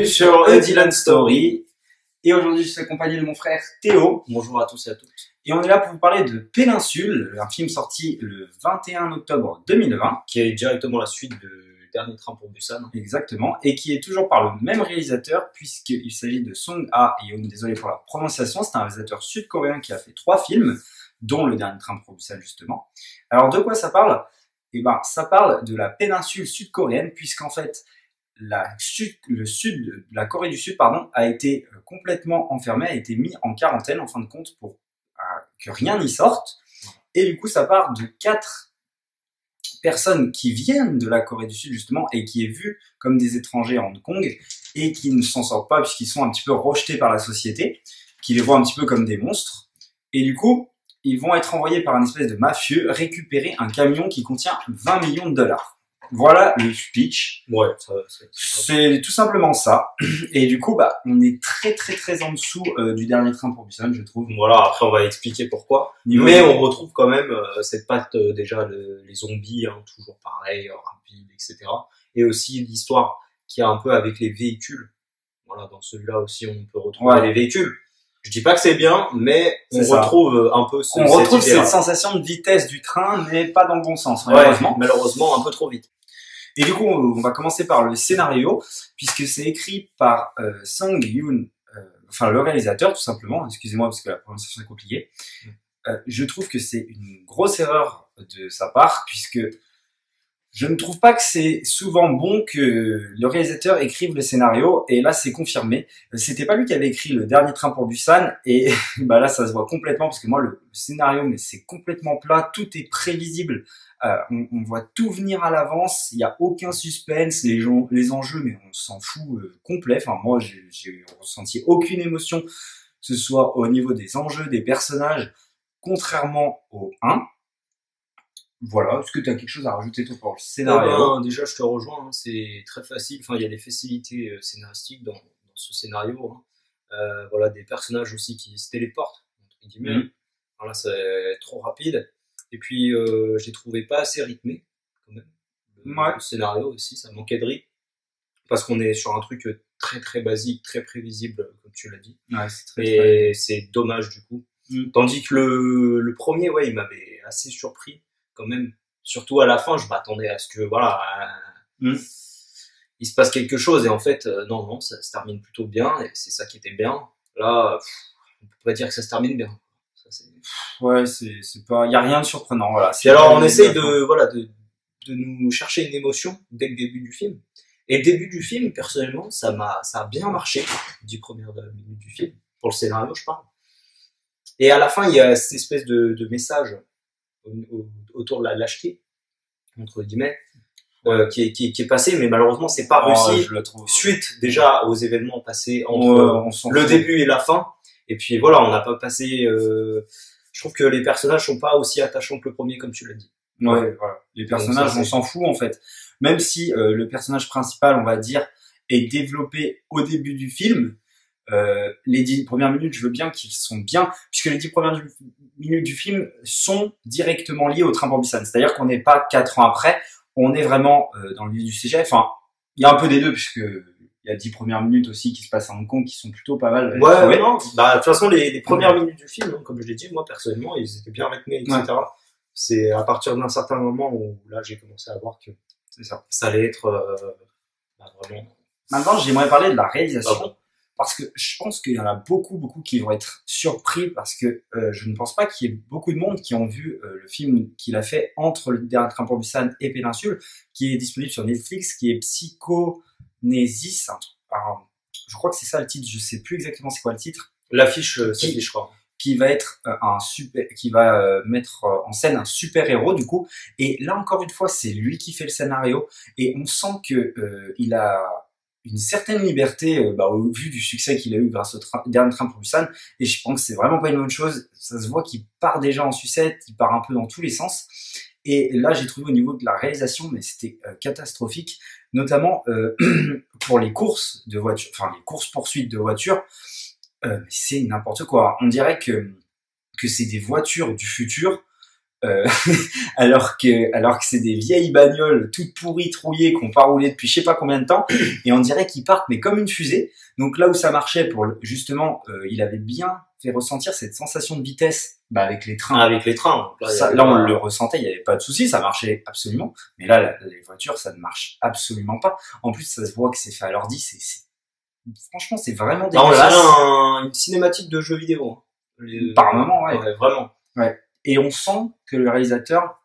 bienvenue sur A Dylan Story. Et aujourd'hui, je suis accompagné de mon frère Théo. Bonjour à tous et à toutes. Et on est là pour vous parler de Péninsule, un film sorti le 21 octobre 2020. Qui est directement la suite de Dernier Train pour Busan. Exactement. Et qui est toujours par le même réalisateur, puisqu'il s'agit de Song Ha-yeon. Désolé pour la prononciation. C'est un réalisateur sud-coréen qui a fait 3 films, dont le Dernier Train pour Busan, justement. Alors, de quoi ça parle? Eh ben, ça parle de la péninsule sud-coréenne, puisqu'en fait, la Corée du Sud, a été complètement enfermée, a été mis en quarantaine en fin de compte pour que rien n'y sorte. Et du coup, ça part de 4 personnes qui viennent de la Corée du Sud justement et qui est vue comme des étrangers à Hong Kong et qui ne s'en sortent pas puisqu'ils sont un petit peu rejetés par la société, qui les voient un petit peu comme des monstres. Et du coup, ils vont être envoyés par un espèce de mafieux récupérer un camion qui contient 20 millions de dollars. Voilà le speech. Ouais, c'est tout simplement ça. Et du coup, on est très en dessous du Dernier Train pour Busan, je trouve. Voilà, après on va expliquer pourquoi. Mais on retrouve quand même cette patte déjà les zombies, hein, toujours pareil, rapide, etc. Et aussi l'histoire qui a un peu avec les véhicules. Voilà, dans celui-là aussi on peut retrouver les véhicules. Je dis pas que c'est bien, mais on retrouve un peu cette sensation de vitesse du train, mais pas dans le bon sens, malheureusement. Ouais, malheureusement, un peu trop vite. Et du coup, on va commencer par le scénario, puisque c'est écrit par Sang Yoon, le réalisateur, tout simplement. Excusez-moi, parce que la prononciation est compliquée. Je trouve que c'est une grosse erreur de sa part, puisque je ne trouve pas que c'est souvent bon que le réalisateur écrive le scénario, et là c'est confirmé. C'était pas lui qui avait écrit le Dernier Train pour Busan, et là ça se voit complètement, parce que moi le scénario, mais c'est complètement plat, tout est prévisible. On voit tout venir à l'avance, il y a aucun suspense, les enjeux, mais on s'en fout complet. Enfin moi j'ai ressenti aucune émotion, que ce soit au niveau des enjeux, des personnages, contrairement au 1. Voilà, est-ce que tu as quelque chose à rajouter toi pour le scénario? Déjà, je te rejoins, hein, c'est très facile. Enfin, il y a des facilités scénaristiques dans ce scénario. Hein. Voilà, des personnages aussi qui se téléportent, entre guillemets. Voilà, c'est trop rapide. Et puis, j'ai trouvé pas assez rythmé, quand même. Le scénario aussi, ça manquait de rythme. Parce qu'on est sur un truc très basique, très prévisible, comme tu l'as dit. Ouais, et c'est dommage, du coup. Tandis que le premier, il m'avait assez surpris. Quand même, surtout à la fin, je m'attendais à ce que il se passe quelque chose, et en fait non, ça se termine plutôt bien, et c'est ça qui était bien. Là, on peut pas dire que ça se termine bien. Ça, c'est pas, y a rien de surprenant, voilà. Et alors on essaye de nous chercher une émotion dès le début du film. Et le début du film, personnellement, ça a bien marché, 10 premières minutes du film, pour le scénario, je parle. Et à la fin, il y a cette espèce de message autour de la lâcheté, entre guillemets, qui est passé, mais malheureusement c'est pas réussi, suite déjà aux événements passés entre le début et la fin. Et puis voilà, on n'a pas passé, je trouve que les personnages sont pas aussi attachants que le premier, comme tu l'as dit. Voilà. Les personnages, on s'en fout en fait. Même si le personnage principal, on va dire, est développé au début du film, les 10 premières minutes, je veux bien qu'ils sont bien, puisque les 10 premières minutes du film sont directement liées au Train pour Busan. C'est-à-dire qu'on n'est pas 4 ans après, on est vraiment dans le vif du sujet. Enfin, il y a un peu des deux, puisque il y a 10 premières minutes aussi qui se passent à Hong Kong, qui sont plutôt pas mal. Non. De toute façon, les premières minutes du film, hein, comme je l'ai dit, moi personnellement, ils étaient bien rythmés, etc. C'est à partir d'un certain moment où là, j'ai commencé à voir que ça allait être vraiment. Maintenant, j'aimerais parler de la réalisation. Parce que je pense qu'il y en a beaucoup qui vont être surpris, parce que je ne pense pas qu'il y ait beaucoup de monde qui ont vu le film qu'il a fait entre le Dernier Train pour Busan et Péninsule, qui est disponible sur Netflix, qui est Psychonesis. Je crois que c'est ça le titre, je sais plus exactement c'est quoi le titre. L'affiche, je crois. Qui va être qui va mettre en scène un super héros du coup. Et là encore une fois, c'est lui qui fait le scénario, et on sent que il a une certaine liberté au vu du succès qu'il a eu grâce au Dernier Train pour Busan, et je pense que c'est vraiment pas une bonne chose. Ça se voit qu'il part déjà en sucette, il part un peu dans tous les sens, et là j'ai trouvé au niveau de la réalisation, mais c'était catastrophique, notamment pour les courses de voitures, les courses-poursuites de voitures, c'est n'importe quoi. On dirait que c'est des voitures du futur, euh, alors que c'est des vieilles bagnoles toutes pourries, trouillées, qu'on pas roulé depuis je sais pas combien de temps, et on dirait qu'ils partent mais comme une fusée. Donc là où ça marchait justement, il avait bien fait ressentir cette sensation de vitesse, avec les trains. Avec les trains. Donc Là, on le ressentait, il y avait pas de souci, ça marchait absolument. Mais là, les voitures, ça ne marche absolument pas. En plus, ça se voit que c'est fait à l'ordi, franchement, c'est vraiment dégueulasse. On dirait une cinématique de jeu vidéo. Par moment, ouais. Vraiment. Ouais. Et on sent que le réalisateur,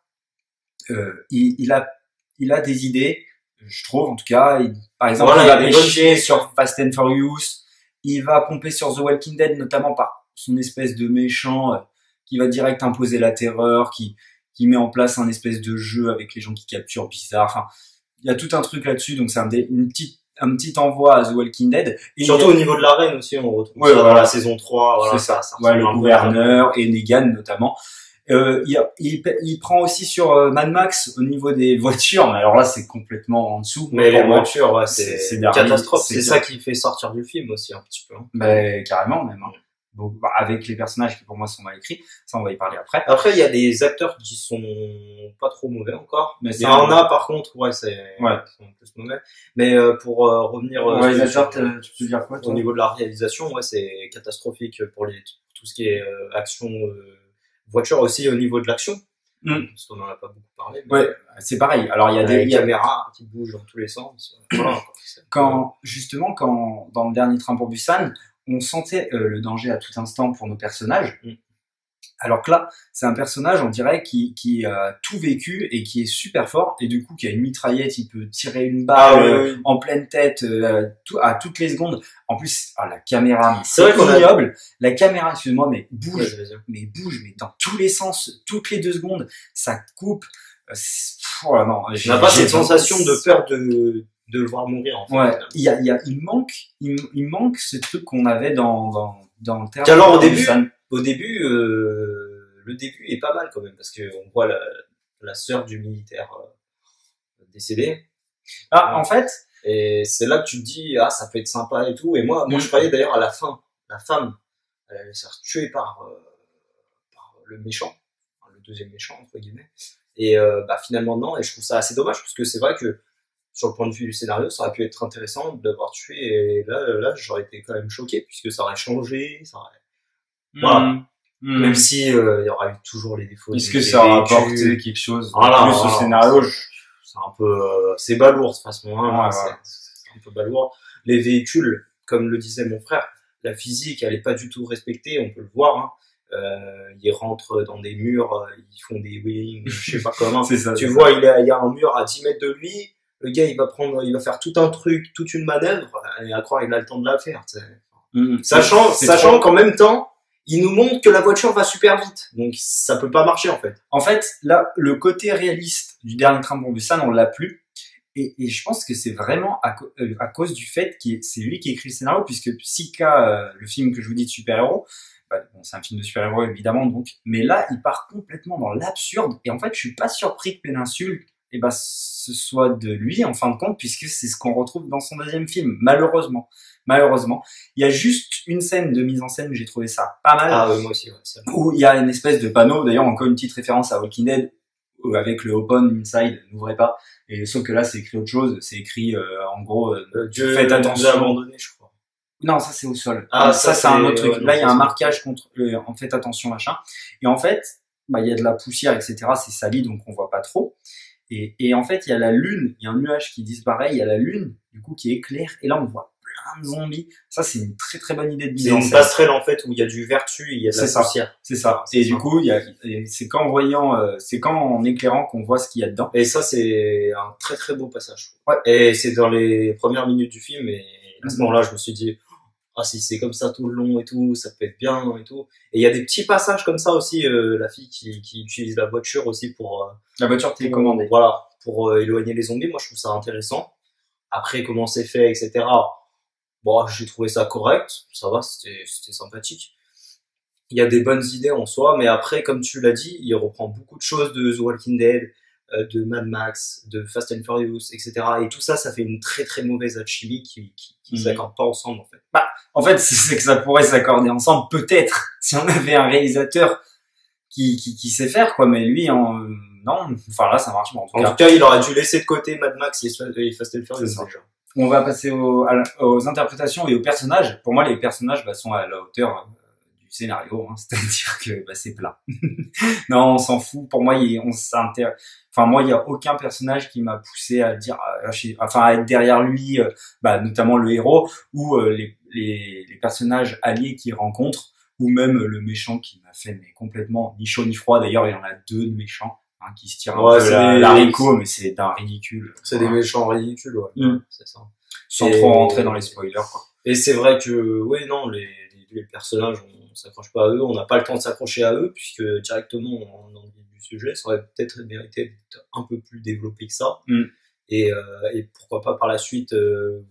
il a des idées, je trouve en tout cas. Par exemple, il va pêcher sur Fast and Furious, il va pomper sur The Walking Dead, notamment par son espèce de méchant qui va direct imposer la terreur, qui met en place un espèce de jeu avec les gens qui capturent bizarre. Enfin, il y a tout un truc là-dessus, donc c'est un petit envoi à The Walking Dead. Et surtout au niveau de l'arène aussi, on retrouve ça dans la saison 3. Voilà, c'est ça. Le gouverneur et Negan notamment. Il prend aussi sur Mad Max au niveau des voitures, mais alors là c'est complètement en dessous. Mais les voitures, ouais, c'est une catastrophe. C'est ça qui fait sortir du film aussi un petit peu. Carrément même. Hein. Donc, avec les personnages qui pour moi sont mal écrits, ça on va y parler après. Après il y a des acteurs qui sont pas trop mauvais encore. Mais il y en a par contre, qui sont plus mauvais. Mais pour revenir réalisateur, tu peux dire quoi toi? Au niveau de la réalisation, c'est catastrophique pour tout ce qui est action. Voiture aussi au niveau de l'action, parce qu'on en a pas beaucoup parlé. Mais c'est pareil. Alors il y a des caméras qui bougent dans tous les sens. Voilà, quand dans le dernier Train pour Busan, on sentait le danger à tout instant pour nos personnages. Alors que là, c'est un personnage, on dirait, qui a tout vécu et qui est super fort, et du coup, qui a une mitraillette, il peut tirer une balle en pleine tête à toutes les secondes. En plus, la caméra, c'est ignoble. La caméra, excuse-moi, mais bouge mais dans tous les sens, toutes les 2 secondes, ça coupe. On n'a pas cette sensation de peur de le voir mourir, en fait. Ouais, il manque ce truc qu'on avait dans le terrain. Alors au début, le début est pas mal quand même, parce que on voit la sœur du militaire décédé. En fait, et c'est là que tu te dis ça peut être sympa et tout. Et moi je croyais d'ailleurs à la fin, la femme, elle allait se faire tuer par le méchant, le deuxième méchant entre guillemets. Et finalement non. Et je trouve ça assez dommage, parce que c'est vrai que sur le point de vue du scénario, ça aurait pu être intéressant de l'avoir tué. Et là, j'aurais été quand même choqué, puisque ça aurait changé, ça aurait... Voilà. Même si il y aura eu toujours les défauts. Est-ce que ça aura apporté quelque chose plus au scénario? C'est un peu, c'est balourd de toute façon. Hein, c'est un peu balourd. Les véhicules, comme le disait mon frère, la physique, elle est pas du tout respectée. On peut le voir. Ils rentrent dans des murs, ils font des wheelings, je sais pas comment. Tu vois, il y a un mur à 10 mètres de lui. Le gars, il va faire tout un truc, toute une manœuvre, et à croire il a le temps de la faire. Sachant qu'en même temps, il nous montre que la voiture va super vite. Donc, ça peut pas marcher, en fait. En fait, là, le côté réaliste du dernier Train pour Busan, on l'a plus. Et je pense que c'est vraiment à cause du fait que c'est lui qui écrit le scénario, puisque Psycha, le film que je vous dis de super-héros, c'est un film de super-héros, évidemment, donc. Mais là, il part complètement dans l'absurde. Et en fait, je suis pas surpris que Péninsule, ce soit de lui, en fin de compte, puisque c'est ce qu'on retrouve dans son deuxième film. Malheureusement. Il y a juste une scène de mise en scène où j'ai trouvé ça pas mal. Moi aussi, où il y a une espèce de panneau, d'ailleurs, encore une petite référence à Walking Dead, avec le Open Inside, n'ouvrez pas. Et sauf que là, c'est écrit autre chose. C'est écrit, en gros, faites attention. Abandonné, je crois. Non, ça c'est au sol. Ça c'est un autre truc. Là, il y a un marquage contre, en fait attention, machin. Et en fait, il y a de la poussière, etc. C'est sali, donc on voit pas trop. Et en fait, il y a la lune, il y a un nuage qui disparaît, il y a la lune, du coup, qui éclaire, et là, on voit plein de zombies. Ça, c'est une très très bonne idée de mise en scène. C'est une passerelle, en fait, où il y a du vert dessus, et il y a de la poussière. C'est ça. Et du coup, c'est qu'en éclairant qu'on voit ce qu'il y a dedans. Et ça, c'est un très très beau passage. Ouais. Et c'est dans les premières minutes du film, et à ce moment-là, je me suis dit, si c'est comme ça tout le long et tout, ça peut être bien et tout. Et il y a des petits passages comme ça aussi, la fille qui utilise la voiture aussi pour... la voiture télécommandée. Voilà, pour éloigner les zombies. Moi, je trouve ça intéressant. Après, comment c'est fait, etc. Bon, j'ai trouvé ça correct. Ça va, c'était sympathique. Il y a des bonnes idées en soi, mais après, comme tu l'as dit, il reprend beaucoup de choses de The Walking Dead, de Mad Max, de Fast and Furious, etc. Et tout ça, ça fait une très très mauvaise alchimie qui s'accorde pas ensemble, en fait. En fait, c'est que ça pourrait s'accorder ensemble, peut-être, si on avait un réalisateur qui sait faire, quoi. Mais lui, non, enfin là, ça marche pas. En tout cas, il aurait dû laisser de côté Mad Max et Fast and Furious déjà. On va passer aux interprétations et aux personnages. Pour moi, les personnages sont à la hauteur du scénario, hein, c'est-à-dire que c'est plat. Non, on s'en fout. Pour moi, moi, il y a aucun personnage qui m'a poussé à dire, à être derrière lui, notamment le héros ou les personnages alliés qu'il rencontre, ou même le méchant qui m'a fait complètement ni chaud ni froid. D'ailleurs, il y en a deux de méchants. Qui se tirent un peu l'haricot, mais c'est d'un ridicule. C'est des méchants ridicules, ouais. C'est ça. Sans trop rentrer dans les spoilers, quoi. Et c'est vrai que, non, les personnages, on s'accroche pas à eux, on n'a pas le temps de s'accrocher à eux, puisque directement, dans le vif du sujet, ça aurait peut-être mérité d'être un peu plus développé que ça. Et pourquoi pas par la suite,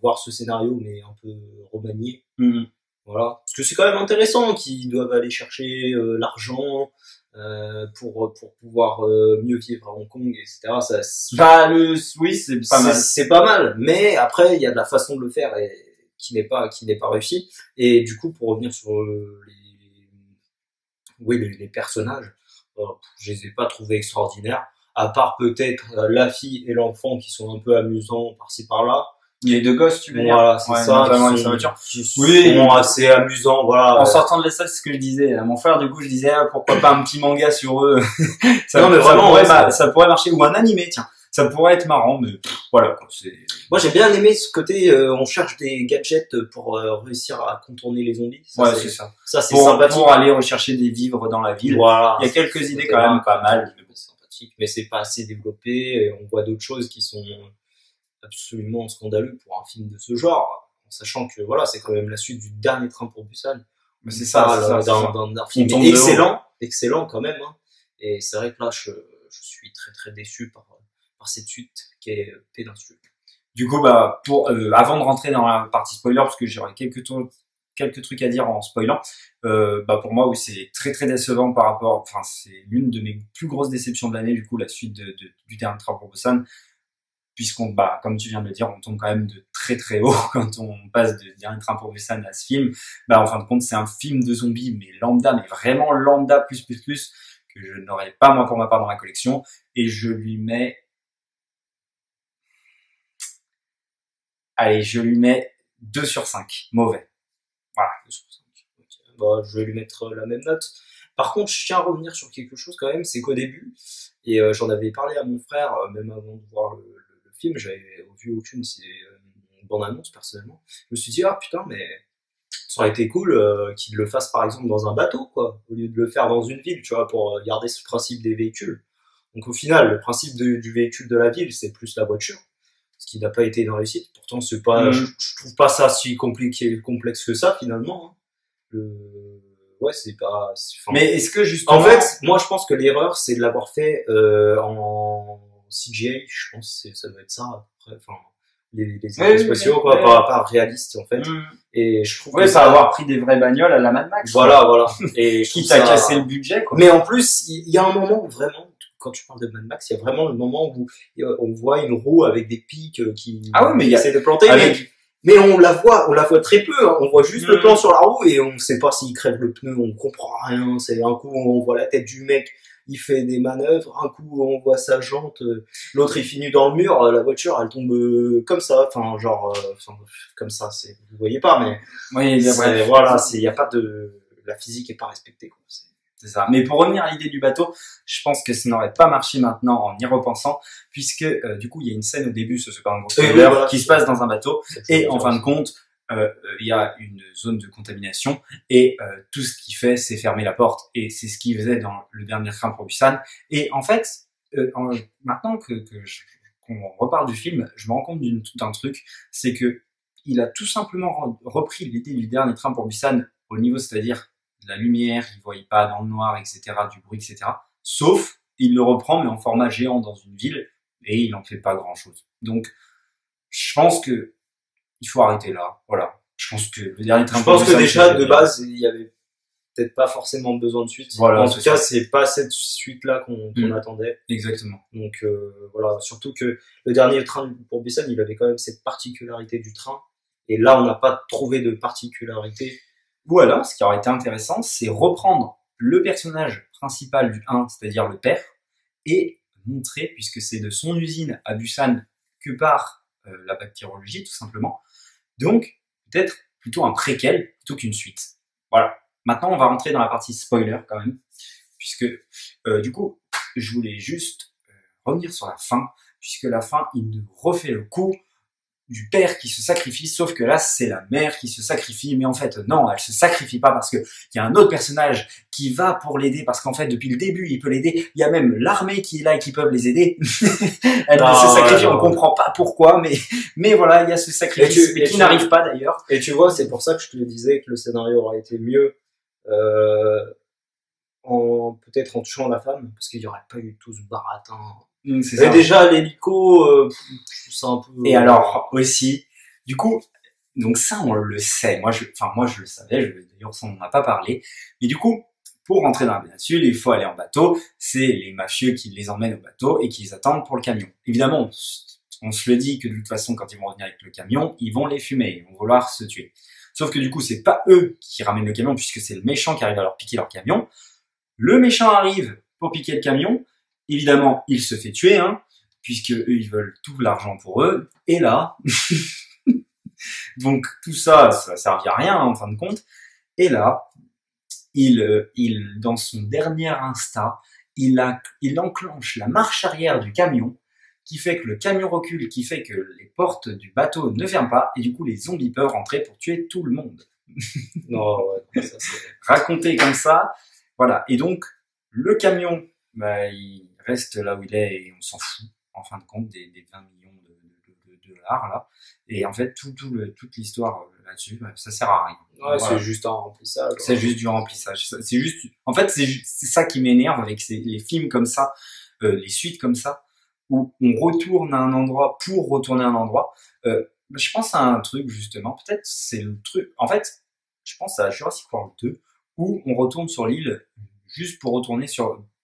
voir ce scénario, mais un peu remanié. Voilà. Parce que c'est quand même intéressant qu'ils doivent aller chercher l'argent, pour pouvoir mieux vivre à Hong Kong, etc. Oui, c'est pas mal. C'est pas mal, mais après il y a de la façon de le faire qui n'est pas réussie. Et du coup, pour revenir sur les personnages, je les ai pas trouvés extraordinaires, à part peut-être la fille et l'enfant qui sont un peu amusants par-ci par-là. Les deux gosses, tu veux dire? Voilà, c'est ça. Qui sont assez amusants, voilà. En sortant de la salle, c'est ce que je disais à mon frère. Du coup, je disais, pourquoi pas un petit manga sur eux? Non, mais vraiment, ça pourrait marcher. Ou un animé, tiens. Ça pourrait être marrant, mais voilà, quoi. Moi, j'ai bien aimé ce côté, on cherche des gadgets pour réussir à contourner les zombies. C'est ça. Ça, c'est sympathique. Pour aller rechercher des vivres dans la ville. Voilà. Il y a quelques idées quand même pas mal. C'est sympathique, mais c'est pas assez développé. Et on voit d'autres choses qui sont absolument scandaleux pour un film de ce genre, en sachant que c'est quand même la suite du dernier Train pour Busan. Mais c'est ça, d'un film excellent quand même, hein. Et c'est vrai que là, je suis très très déçu par cette suite qui est péninsule. Du coup, avant de rentrer dans la partie spoiler, parce que j'aurais quelques trucs à dire en spoilant, pour moi, oui, c'est très très décevant c'est l'une de mes plus grosses déceptions de l'année, du coup, la suite du dernier Train pour Busan. Puisqu'on, comme tu viens de le dire, on tombe quand même de très très haut quand on passe de Dernier Train pour Busan à ce film. En fin de compte, c'est un film de zombies, mais lambda, mais vraiment lambda plus, que je n'aurais pas moi pour ma part dans ma collection. Et je lui mets 2 sur 5. Mauvais. Voilà. 2 sur 5. Je vais lui mettre la même note. Par contre, je tiens à revenir sur quelque chose quand même, c'est qu'au début, et j'en avais parlé à mon frère, même avant de voir le film, j'avais vu aucune bande-annonce personnellement. Je me suis dit, putain, mais ça aurait été cool qu'il le fasse par exemple dans un bateau, quoi, au lieu de le faire dans une ville, tu vois, pour garder ce principe des véhicules. Donc au final, le principe du véhicule de la ville, c'est plus la voiture, ce qui n'a pas été une réussite. Pourtant, c'est pas, je trouve pas ça si complexe que ça finalement, hein. C'est pas. Mais est-ce que justement, en fait, moi, je pense que l'erreur, c'est de l'avoir fait en CGI. Je pense que ça doit être ça. Après, les effets spéciaux, pas réalistes en fait. Et je trouve que ça avoir pris des vraies bagnoles à la Mad Max. Voilà. Et qui t'a cassé le budget, quoi. Mais en plus, il y a un moment où vraiment, quand tu parles de Mad Max, il y a vraiment le moment où on voit une roue avec des pics qui essaient de planter. Mais on la voit très peu, hein. On voit juste le plan sur la roue et on sait pas s'il crève le pneu, on comprend rien. C'est un coup on voit la tête du mec, il fait des manœuvres, un coup on voit sa jante, l'autre il finit dans le mur, la voiture elle tombe comme ça, comme ça, vous voyez pas, mais il y a pas de, la physique est pas respectée, quoi. C'est ça. Mais pour revenir à l'idée du bateau, je pense que ça n'aurait pas marché maintenant en y repensant, puisque du coup il y a une scène au début, c'est pas un gros spoiler, qui se passe dans un bateau, et en fin de compte, il y a une zone de contamination, et tout ce qu'il fait, c'est fermer la porte, et c'est ce qu'il faisait dans le dernier Train pour Busan. Et en fait, maintenant qu'on reparle du film, je me rends compte d'un truc, c'est que il a tout simplement repris l'idée du dernier Train pour Busan au niveau, c'est-à-dire de la lumière, il ne voyait pas dans le noir, etc., du bruit, etc. Sauf, il le reprend, mais en format géant dans une ville, et il n'en fait pas grand-chose. Donc, je pense que il faut arrêter là. Voilà. Je pense que le dernier Train pour Busan... Je pense que déjà, de base, il y avait peut-être pas forcément besoin de suite. Voilà, en tout cas, c'est pas cette suite-là qu'on attendait. Exactement. Donc, voilà. Surtout que le dernier Train pour Busan, il avait quand même cette particularité du train. Et là, on n'a pas trouvé de particularité. Ou alors, ce qui aurait été intéressant, c'est reprendre le personnage principal du 1, c'est-à-dire le père, est montré, puisque c'est de son usine à Busan que part la bactériologie, tout simplement. Donc, peut-être plutôt un préquel plutôt qu'une suite. Voilà. Maintenant, on va rentrer dans la partie spoiler quand même, puisque du coup, je voulais juste revenir sur la fin, puisque la fin, il nous refait le coup du père qui se sacrifie, sauf que là, c'est la mère qui se sacrifie, mais en fait, non, elle se sacrifie pas parce que il y a un autre personnage qui va pour l'aider, parce qu'en fait, depuis le début, il peut l'aider, il y a même l'armée qui est là et qui peuvent les aider. Elle se sacrifie, on comprend pas pourquoi, mais voilà, il y a ce sacrifice, mais qui n'arrive pas d'ailleurs. Et tu vois, c'est pour ça que je te disais que le scénario aurait été mieux, peut-être en tuant la femme, parce qu'il y aurait pas eu tout ce baratin. C'est ça. Et déjà, l'hélico, c'est un peu... Et alors, aussi, du coup, donc ça, on le sait. Moi, je le savais, d'ailleurs, ça, on n'en a pas parlé. Mais du coup, pour rentrer dans la péninsule, il faut aller en bateau. C'est les mafieux qui les emmènent au bateau et qui les attendent pour le camion. Évidemment, on se le dit que de toute façon, quand ils vont revenir avec le camion, ils vont les fumer, ils vont vouloir se tuer. Sauf que du coup, c'est pas eux qui ramènent le camion, puisque c'est le méchant qui arrive à leur piquer leur camion. Le méchant arrive pour piquer le camion. Évidemment, il se fait tuer, hein, puisque eux, ils veulent tout l'argent pour eux. Et là, donc tout ça, ça servait à rien, hein, en fin de compte. Et là, il dans son dernier instinct, il enclenche la marche arrière du camion, qui fait que le camion recule, qui fait que les portes du bateau ne ferment pas, et du coup, les zombies peuvent rentrer pour tuer tout le monde. Non, ouais, ça c'est... Raconté comme ça, voilà. Et donc, le camion, bah, il reste là où il est et on s'en fout, en fin de compte, des 20 millions de dollars, là. Et en fait, toute l'histoire là-dessus, bah, ça sert à rien. Ouais, voilà. C'est juste un remplissage. C'est juste du remplissage. C'est juste, en fait, c'est ça qui m'énerve avec les films comme ça, les suites comme ça, où on retourne à un endroit pour retourner à un endroit. Je pense à un truc, justement, peut-être c'est le truc, en fait, je pense à Jurassic World 2, où on retourne sur l'île juste pour retourner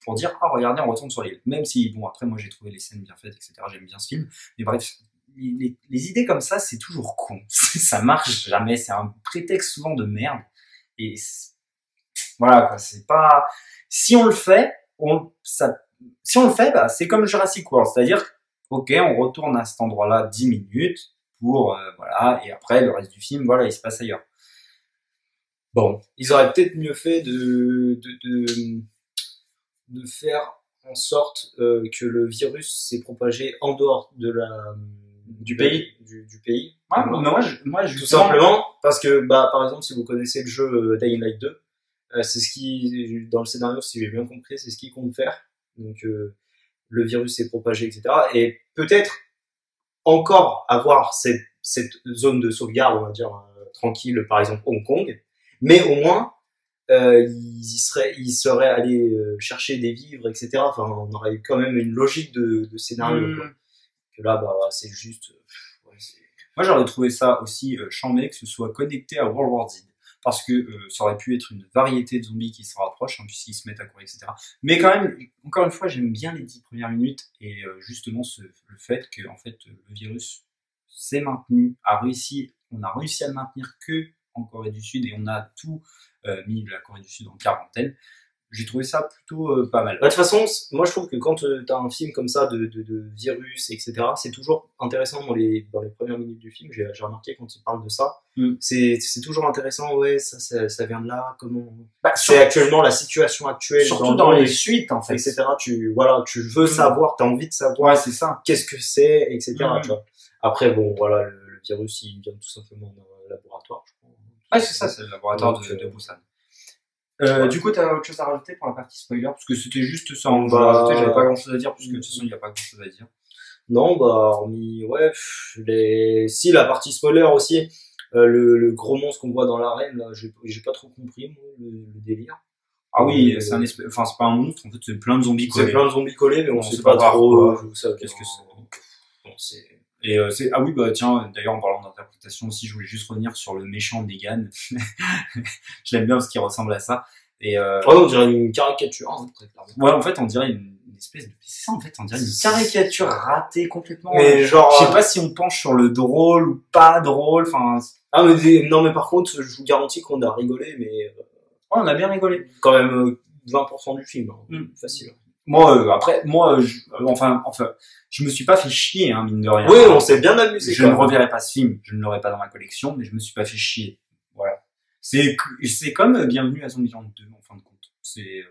pour dire, ah, regardez, on retourne sur l'île. Même si, bon, après, moi, j'ai trouvé les scènes bien faites, etc. J'aime bien ce film. Mais bref, les idées comme ça, c'est toujours con. Ça marche jamais. C'est un prétexte souvent de merde. Et voilà, quoi. C'est pas, si on le fait, bah, c'est comme Jurassic World. C'est-à-dire, ok, on retourne à cet endroit-là 10 minutes pour, voilà. Et après, le reste du film, voilà, il se passe ailleurs. Bon, ils auraient peut-être mieux fait de faire en sorte que le virus s'est propagé en dehors du pays. Du pays. Ouais, moi, tout simplement parce que, bah, par exemple, si vous connaissez le jeu Dying Light 2, c'est ce qui, dans le scénario, si j'ai bien compris, c'est ce qu'ils comptent faire. Donc, le virus s'est propagé, etc. Et peut-être encore avoir cette zone de sauvegarde, on va dire, tranquille, par exemple, Hong Kong. Mais au moins, ils seraient allés chercher des vivres, etc. Enfin, on aurait eu quand même une logique de scénario. Quoi. Que là, bah, c'est juste. Ouais, moi, j'aurais trouvé ça aussi chambé que ce soit connecté à World War Z, parce que ça aurait pu être une variété de zombies qui se rapprochent, hein, puisqu'ils se mettent à courir, etc. Mais quand même, encore une fois, j'aime bien les 10 premières minutes et justement le fait que en fait le virus s'est maintenu, on a réussi à le maintenir que en Corée du Sud et on a tout mis la Corée du Sud en quarantaine. J'ai trouvé ça plutôt pas mal. Bah, de toute façon, moi je trouve que quand t'as un film comme ça de virus, etc., c'est toujours intéressant dans les premières minutes du film. J'ai remarqué quand il parle de ça, c'est toujours intéressant. Ouais, ça vient de là. Comment c'est actuellement la situation actuelle, surtout dans les suites en fait, etc. Tu veux savoir, t'as envie de savoir. Ouais, c'est ça. Qu'est-ce que c'est, etc. Tu vois. Après, bon, voilà, le virus, il vient tout simplement d'un laboratoire. Je crois. Ouais, c'est ça, c'est le laboratoire de Busan. Du coup, t'as autre chose à rajouter pour la partie spoiler? Parce que c'était juste ça. J'avais pas grand chose à dire, puisque de toute façon, il n'y a pas grand chose à dire. Non, bah, hormis, ouais, si, la partie spoiler aussi, le gros monstre qu'on voit dans l'arène, là, j'ai pas trop compris, moi, le délire. Ah oui, c'est c'est pas un monstre, en fait, c'est plein de zombies collés. C'est plein de zombies collés, mais on sait pas trop, qu'est-ce que c'est. Bon, ah oui, bah, tiens, d'ailleurs, en parlant d'interprétation aussi, je voulais juste revenir sur le méchant Negan. Je l'aime bien parce qu'il ressemble à ça. Et on dirait une caricature, hein, très clairement. Ouais, en fait, on dirait une espèce de, c'est ça, en fait, on dirait une caricature ratée complètement. Mais genre, je sais pas si on penche sur le drôle ou pas drôle, enfin. Ah, mais non, mais par contre, je vous garantis qu'on a rigolé, mais, on a bien rigolé. Quand même 20% du film, hein. Facile. Moi, je me suis pas fait chier, hein, mine de rien. Oui, on s'est bien amusé. Je ne reverrai pas ce film, je ne l'aurai pas dans ma collection, mais je me suis pas fait chier. Voilà. C'est comme Bienvenue à Zombieland 2, en fin de compte. C'est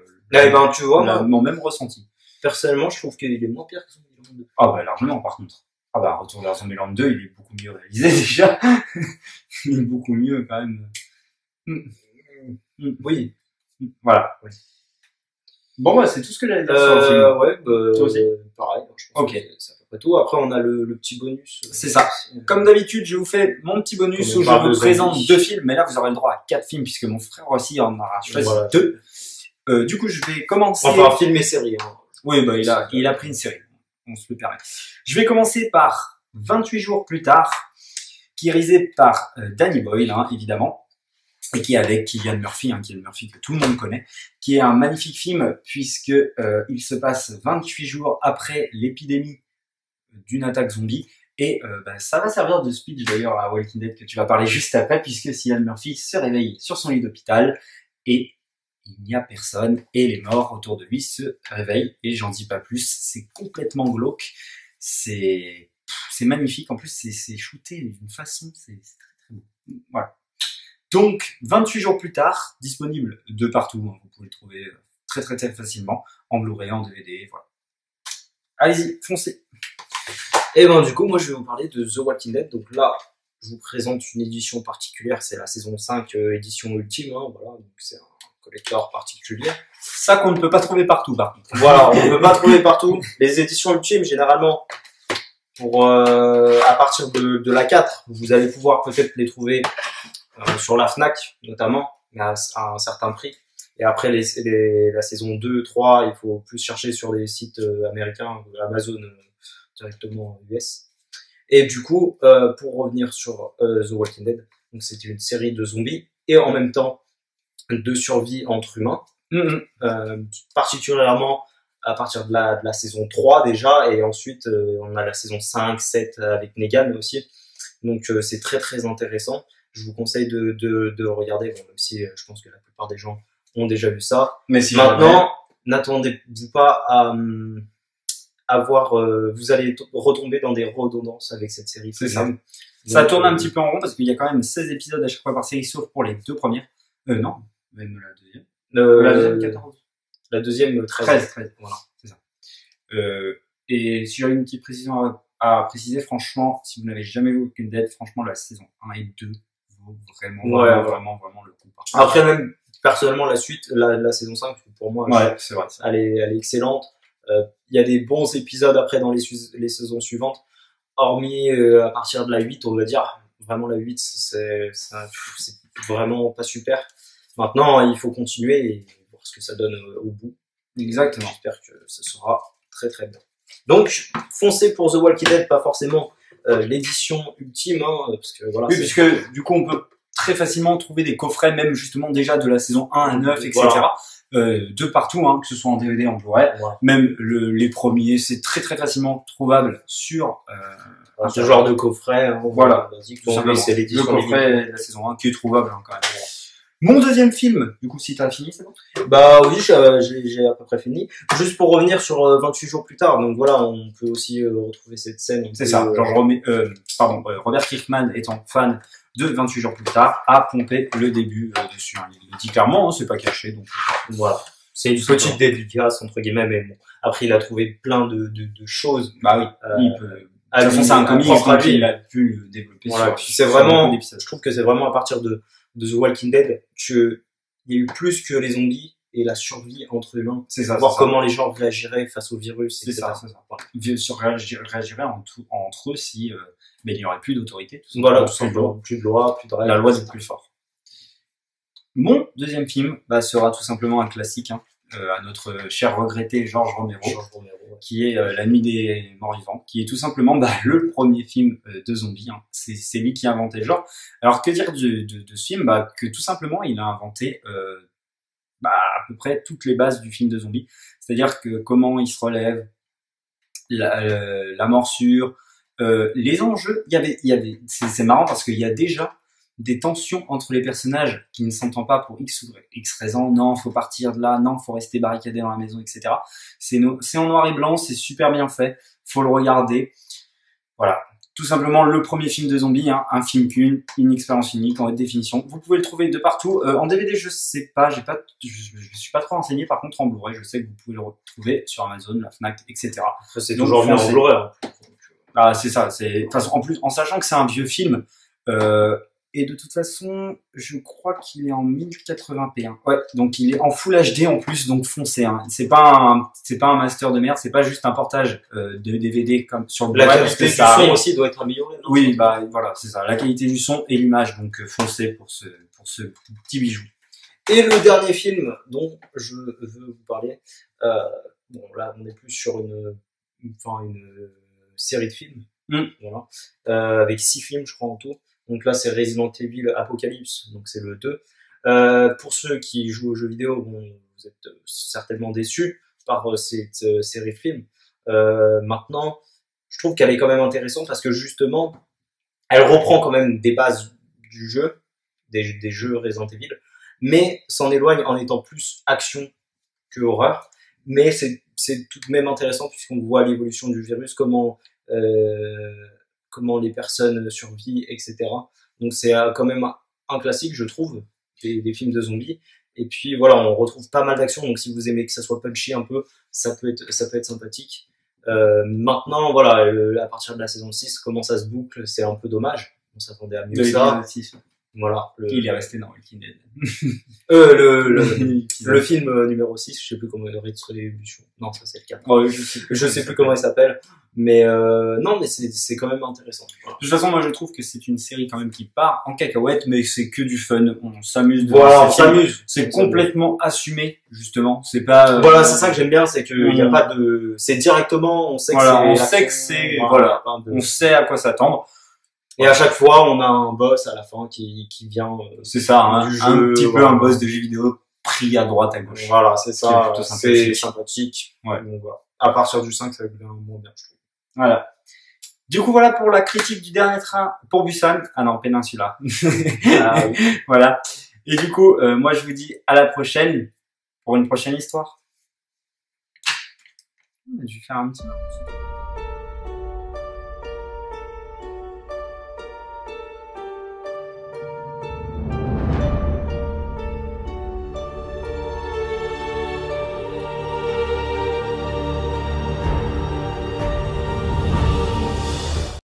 tu vois, mon même ressenti. Personnellement, je trouve qu'il est moins pire que Zombieland 2. Ah bah largement, par contre. Ah bah Retour vers Zombieland 2, il est beaucoup mieux réalisé déjà. Il est beaucoup mieux quand même. Oui. Voilà. Oui. Bon bah c'est tout ce que j'allais dire sur le film. Ouais, toi aussi. Pareil. Je pense ok. que c'est à peu près tout. Après, on a le petit bonus. C'est ça. Comme d'habitude, je vous fais mon petit bonus où je vous présente 2 films, mais là vous aurez le droit à 4 films puisque mon frère aussi en aura choisi 2. Du coup, je vais commencer. Enfin, film et série. Hein. Oui, bah il a pris une série. On se le permet. Je vais commencer par 28 jours plus tard, qui est réalisé par Danny Boyle, hein, évidemment. Et qui est avec Cillian Murphy, que tout le monde connaît, qui est un magnifique film puisque il se passe 28 jours après l'épidémie d'une attaque zombie et ça va servir de speech d'ailleurs à Walking Dead que tu vas parler juste après puisque Cillian Murphy se réveille sur son lit d'hôpital et il n'y a personne et les morts autour de lui se réveillent et j'en dis pas plus, c'est complètement glauque, c'est magnifique, en plus c'est shooté d'une façon, c'est très très beau. Voilà. Donc, 28 jours plus tard, disponible de partout, hein, vous pouvez le trouver très très très facilement, en Blu-ray, en DVD, voilà. Allez-y, foncez. Et du coup, moi je vais vous parler de The Walking Dead, donc là, je vous présente une édition particulière, c'est la saison 5, édition ultime, hein, voilà, donc c'est un collector particulier. Ça qu'on ne peut pas trouver partout, par contre. Voilà, on ne peut pas trouver partout. Les éditions ultimes, généralement, à partir de la 4, vous allez pouvoir peut-être les trouver sur la Fnac notamment, à un certain prix. Et après la saison 2, 3, il faut plus chercher sur les sites américains, Amazon directement US. Et du coup, pour revenir sur The Walking Dead, donc c'était une série de zombies et en même temps de survie entre humains, particulièrement à partir de la saison 3 déjà, et ensuite on a la saison 5, 7 avec Negan aussi. Donc c'est très très intéressant. Je vous conseille de regarder, bon, même si je pense que la plupart des gens ont déjà vu ça. Mais si maintenant, n'attendez-vous pas à voir, vous allez retomber dans des redondances avec cette série. C'est ça. Donc, ça tourne un petit peu en rond parce qu'il y a quand même 16 épisodes à chaque fois par série, sauf pour les 2 premières. Non, même la deuxième. La deuxième, 14. La deuxième, 13. Voilà, c'est ça. Et si j'avais une petite précision à préciser, franchement, si vous n'avez jamais vu Walking Dead, franchement, la saison 1 et 2 vaut vraiment le coup. Après, même, personnellement, la suite, la saison 5, pour moi, c'est vrai. Elle est excellente. Il y a des bons épisodes après dans les saisons suivantes. Hormis, à partir de la 8, on va dire. Vraiment, la 8, c'est vraiment pas super. Maintenant, il faut continuer et voir ce que ça donne au bout. Exactement. J'espère que ça sera très très bien. Donc, foncez pour The Walking Dead, pas forcément l'édition ultime, hein, parce que voilà. Oui, puisque du coup, on peut très facilement trouver des coffrets, même justement déjà de la saison 1 à 9, etc. Voilà. De partout, hein, que ce soit en DVD, en Blu-ray, voilà. Même les premiers, c'est très très facilement trouvable sur ce genre de coffret. Hein, voilà. Bon, c'est l'édition. Le coffret de la saison 1 qui est trouvable hein, quand même. Voilà. Mon deuxième film, du coup, si t'as fini, c'est bon? Bah oui, j'ai à peu près fini. Juste pour revenir sur 28 jours plus tard, donc voilà, on peut aussi retrouver cette scène. C'est ça, Robert Kirkman étant fan de 28 jours plus tard, a pompé le début dessus. Hein. Il dit clairement, hein, c'est pas caché, donc voilà. C'est une petite dédicace, entre guillemets, mais bon. Après, il a trouvé plein de choses. Bah oui, il peut... De toute façon, c'est un comics, donc il a pu le développer voilà, c'est vraiment, je trouve que c'est vraiment à partir de The Walking Dead qu'il y a eu plus que les zombies et la survie entre humains. C'est ça. Voir comment les gens réagiraient face au virus, etc. C'est ça. Voilà. Réagiraient entre eux si, mais il n'y aurait plus d'autorité. Voilà, tout simplement. Plus de loi, plus de règles. La loi est plus fort. Mon deuxième film, sera tout simplement un classique, hein, à notre cher regretté Georges Romero, qui est La Nuit des Morts Vivants, qui est tout simplement le premier film de zombies. Hein. C'est lui qui a inventé le genre. Alors que dire de ce film, que tout simplement il a inventé à peu près toutes les bases du film de zombies. C'est-à-dire que comment il se relève, la morsure, les enjeux. C'est marrant parce qu'il y a déjà des tensions entre les personnages qui ne s'entendent pas pour X ou X raison. Non, faut partir de là. Non, faut rester barricadé dans la maison, etc. C'est en noir et blanc, c'est super bien fait. Faut le regarder. Voilà. Tout simplement le premier film de zombies, hein, un film une expérience unique en haute définition. Vous pouvez le trouver de partout. En DVD, je sais pas, je suis pas trop renseigné. Par contre, en Blu-ray, je sais que vous pouvez le retrouver sur Amazon, la Fnac, etc. C'est toujours bien en Blu-ray. Ah, c'est ça. C'est, de toute façon, en plus, en sachant que c'est un vieux film, et de toute façon, je crois qu'il est en 1080p. Hein. Ouais, donc il est en Full HD en plus, donc foncé. Hein. C'est pas un master de merde, c'est pas juste un portage de DVD comme sur le Blu-ray. La qualité du son aussi doit être améliorée. Non, oui, bah voilà, c'est ça. La qualité du son et l'image, donc foncé pour ce petit bijou. Et le dernier film dont je veux vous parler, bon là on est plus sur une série de films, voilà, avec 6 films je crois en tout. Donc là, c'est Resident Evil Apocalypse, donc c'est le 2. Pour ceux qui jouent aux jeux vidéo, bon, vous êtes certainement déçus par cette série de films. Maintenant, je trouve qu'elle est quand même intéressante parce que justement, elle reprend quand même des bases du jeu, des jeux Resident Evil, mais s'en éloigne en étant plus action que horreur. Mais c'est tout de même intéressant puisqu'on voit l'évolution du virus, comment les personnes survivent, etc. Donc c'est quand même un classique, je trouve, des films de zombies. Et puis voilà, on retrouve pas mal d'action, donc si vous aimez que ça soit punchy un peu, ça peut être sympathique. Maintenant, voilà, à partir de la saison 6, comment ça se boucle, c'est un peu dommage. On s'attendait à mieux que ça. Voilà. Il est resté dans Walking Dead. Le film numéro 6, je sais plus comment il aurait distribution. Non, ça c'est le 4. Oh, je sais plus comment il s'appelle. Mais non, mais c'est quand même intéressant. Voilà. De toute façon, moi je trouve que c'est une série quand même qui part en cacahuète, mais c'est que du fun. On s'amuse. Voilà, on s'amuse. C'est complètement assumé, justement. C'est pas. Voilà, c'est ça que j'aime bien, c'est que il y a pas de. C'est directement, on sait que voilà, voilà, on sait à quoi s'attendre. Et à chaque fois, on a un boss à la fin qui vient. C'est ça, hein, un petit peu un boss de jeu vidéo pris à droite, à gauche. Voilà, c'est ça. C'est sympathique. Ouais. Donc voilà. À partir du 5, ça devient moins bien, je trouve. Voilà. Du coup, voilà pour la critique du dernier train pour Busan. Ah non, Peninsula. Ah, oui. Voilà. Et du coup, moi, je vous dis à la prochaine pour une prochaine histoire. Je vais faire un petit